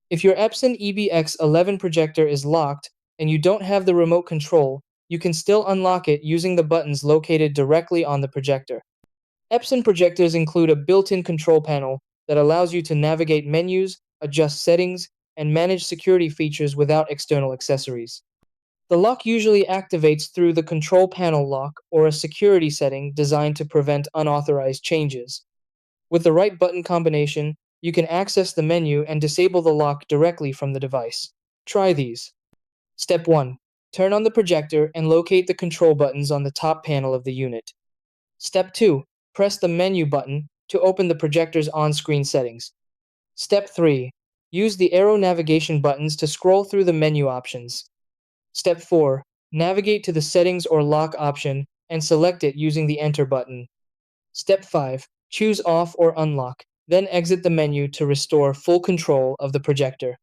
If your Epson EB-X11 projector is locked and you don't have the remote control, you can still unlock it using the buttons located directly on the projector. Epson projectors include a built-in control panel that allows you to navigate menus, adjust settings, and manage security features without external accessories. The lock usually activates through the control panel lock or a security setting designed to prevent unauthorized changes. With the right button combination, you can access the menu and disable the lock directly from the device. Try these. Step 1. Turn on the projector and locate the control buttons on the top panel of the unit. Step 2. Press the menu button to open the projector's on-screen settings. Step 3. Use the arrow navigation buttons to scroll through the menu options. Step 4. Navigate to the settings or lock option and select it using the enter button. Step 5. Choose off or unlock, then exit the menu to restore full control of the projector.